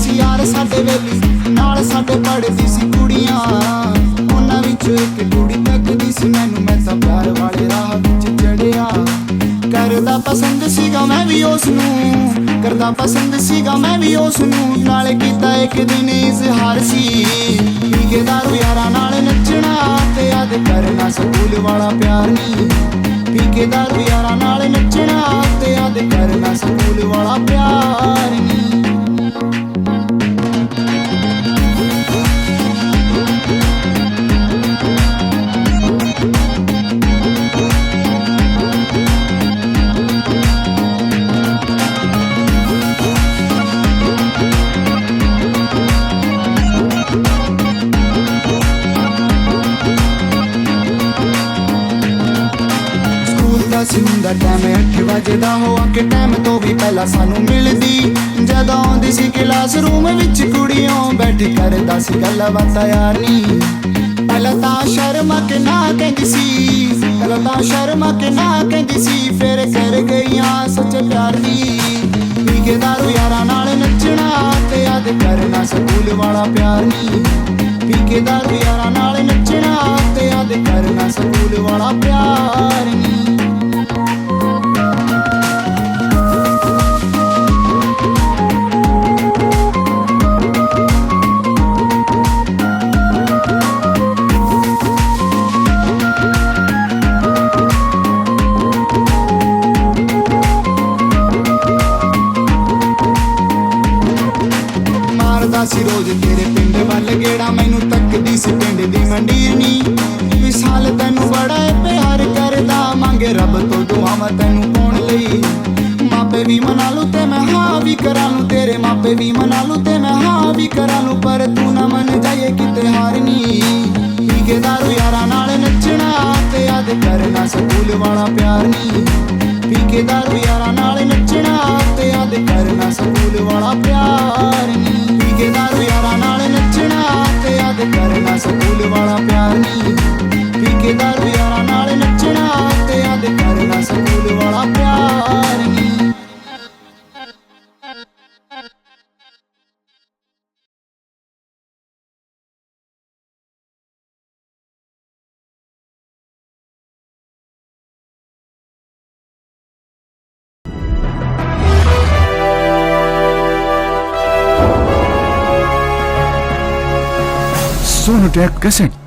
ਸੀ ਯਾਰ ਸਾਡੇ ਵੇਲੀ, ਨਾਲ ਸਾਡੇ ਪੜ੍ਹਦੀ ਸੀ ਕੁੜੀਆਂ। ਉਹਨਾਂ ਵਿੱਚੋਂ ਇੱਕ ਕੁੜੀ ਤੱਕਦੀ ਸੀ ਮੈਨੂੰ, ਮੈਂ ਤਾਂ ਪਿਆਰ ਵਾਲੇ ਰਾਹ ਵਿੱਚ ਚੜਿਆ। ਕਰਦਾ ਪਸੰਦ ਸੀਗਾ ਮੈਂ ਵੀ ਉਸ ਨੂੰ, ਕਰਦਾ ਪਸੰਦ ਸੀਗਾ ਮੈਂ ਵੀ ਉਸ ਨੂੰ। ਨਾਲੇ ਕੀਤਾ ਇੱਕ ਦਿਨ ਇਜ਼ਹਾਰ ਸੀ, ਪੀ ਕੇ ਦਾਰੂ ਯਾਰਾਂ ਨਾਲ ਨੱਚਣਾ ਤੇ ਯਾਦ ਕਰਨਾ ਸਕੂਲ ਵਾਲਾ ਪਿਆਰ ਨੀ। ਪੀ ਕੇ ਦਾਰੂ ਯਾਰਾਂ ਨਾਲ ਨੱਚਣਾ ਤੇ ਯਾਦ ਕਰਨਾ ਸਕੂਲ ਵਾਲਾ ਪਿਆਰ ਨੀ। ਸੀ ਹੁੰਦਾ ਟਾਈਮ 8 ਵਜੇ ਦਾ, ਹੋ ਕੇ ਟਾਈਮ ਤੋਂ ਵੀ ਪਹਿਲਾਂ ਸਾਨੂੰ ਮਿਲਦੀ। ਜਦੋਂ ਆਉਂਦੀ ਸੀ ਕਲਾਸ ਰੂਮ ਵਿੱਚ ਕੁੜੀਆਂ ਬੈਠੀ ਕਰਦਾ ਸੀ ਗੱਲਾਂ ਬਾਤਾਂ ਯਾਰ ਨੀ। ਪਹਿਲਾਂ ਤਾਂ ਸ਼ਰਮਾ ਕੇ ਨਾ ਕਹਿੰਦੀ ਸੀ, ਪਹਿਲਾਂ ਤਾਂ ਸ਼ਰਮਾ ਕੇ ਨਾ ਕਹਿੰਦੀ ਸੀ, ਫਿਰ ਕਰ ਗਈਆਂ ਸੱਚੇ ਪਿਆਰ ਦੀ। ਪੀ ਕੇ ਦਾਰੂ ਯਾਰਾਂ ਨਾਲ ਨੱਚਣਾ ਤੇ ਯਾਦ ਕਰਨਾ ਸਕੂਲ ਵਾਲਾ ਪਿਆਰ ਨੀ। ਪੀ ਕੇ ਦਾਰੂ ਯਾਰਾਂ ਨਾਲ ਨੱਚਣਾ ਤੇ ਯਾਦ ਕਰਨਾ ਸਕੂਲ ਵਾਲਾ ਪਿਆਰ ਨੀ। ਸੀ ਰੋਜ਼ ਤੇਰੇ ਪਿੰਡ ਵੱਲ ਗੇੜਾ, ਮੈਨੂੰ ਤੱਕਦੀ ਸੀ ਪਿੰਡ ਦੀ ਮੰਡੀਰਨੀ। ਵਿਸ਼ਾਲ ਤੈਨੂੰ ਬੜਾ ਪਿਆਰ ਕਰਦਾ, ਮੰਗੇ ਰੱਬ ਤੋਂ ਦੁਆਵਾਂ ਤੈਨੂੰ ਪਾਉਣ ਲਈ। ਮਾਪੇ ਵੀ ਮਨਾ ਲੂ ਤੇ ਮੈਂ ਹਾਂ ਵੀ ਕਰਾਂ ਲੂ, ਤੇਰੇ ਮਾਪੇ ਵੀ ਮਨਾ ਲੂ ਤੇ ਮੈਂ ਹਾਂ ਵੀ ਕਰਾਂ ਲੂ, ਪਰ ਤੂੰ ਨਾ ਮੰਨ ਜਾਈਏ ਕਿਤੇ ਹਾਰ ਨੀ। ਪੀ ਕੇ ਦਾਰੂ ਯਾਰਾਂ ਨਾਲ ਨੱਚਣਾ ਤੇ ਯਾਦ ਕਰਨਾ ਸਕੂਲ ਵਾਲਾ ਪਿਆਰ ਨੀ। ਪੀ ਕੇ ਦਾਰੂ ਯਾਰਾਂ ਨਾਲ ਨੱਚਣਾ ਤੇ ਯਾਦ ਕਰਨਾ ਸਕੂਲ ਵਾਲਾ ਪਿਆਰ ਨੀ। ਪੀ ਕੇ ਦਾਰੂ ਯਾਰਾਂ ਨਾਲ ਨੱਚਣਾ ਤੇ ਯਾਦ ਕਰਨਾ ਸਕੂਲ ਵਾਲਾ ਪਿਆਰ ਨੀ। ਪੀ ਕੇ ਦਾਰੂ ਯਾਰਾਂ ਨਾਲ ਨੱਚਣਾ ਤੇ ਯਾਦ ਕਰਨਾ ਸਕੂਲ ਵਾਲਾ ਪਿਆਰ ਨੀ। Sonotech Cassette.